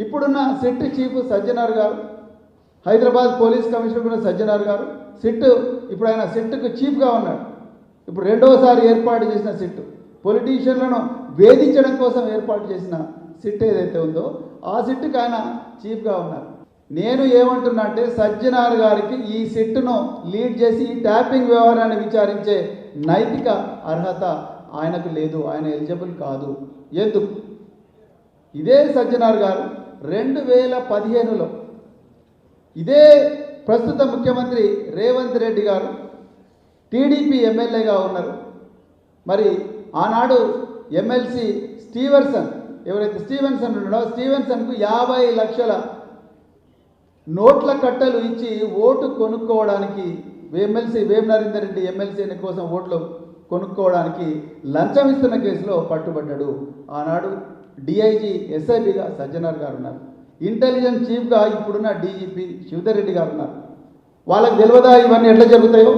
ఇప్పుడున్న SIT chief Sajjanar గారు, Hyderabad police commissioner కూడా సజ్జనార్ గారు, సిట్ ఇప్పుడు ఆయన సిట్కు చీఫ్గా ఉన్నాడు. ఇప్పుడు రెండవసారి ఏర్పాటు చేసిన సిట్, పొలిటీషియన్లను వేధించడం కోసం ఏర్పాటు చేసిన సిట్ ఏదైతే ఉందో ఆ సిట్కి ఆయన చీఫ్గా ఉన్నారు. నేను ఏమంటున్నా అంటే సజ్జనార్ గారికి ఈ సిట్ను లీడ్ చేసి ఈ ట్యాపింగ్ వ్యవహారాన్ని విచారించే నైతిక అర్హత ఆయనకు లేదు, ఆయన ఎలిజిబుల్ కాదు. ఎందుకు? ఇదే సజ్జనార్ గారు 2015లో ఇదే ప్రస్తుత ముఖ్యమంత్రి రేవంత్ రెడ్డి గారు టీడీపీ ఎమ్మెల్యేగా ఉన్నారు. మరి ఆనాడు ఎమ్మెల్సీ స్టీవెన్సన్, ఎవరైతే స్టీవెన్సన్ ఉన్నాడో స్టీవెన్సన్కు 50 లక్షల నోట్ల కట్టలు ఇచ్చి ఓటు కొనుక్కోవడానికి, ఎమ్మెల్సీ వేం నరేందర్ రెడ్డి ఎమ్మెల్సీ కోసం ఓట్లు కొనుక్కోవడానికి లంచం ఇస్తున్న కేసులో పట్టుబడ్డాడు. ఆనాడు డిఐజీ ఎస్ఐబిగా సజ్జనార్ గారు ఉన్నారు. ఇంటెలిజెన్స్ చీఫ్గా ఇప్పుడున్న డీజీపీ శివధర్ రెడ్డి గారు ఉన్నారు. వాళ్ళకి తెలియదా ఇవన్నీ ఎట్లా జరుగుతాయో?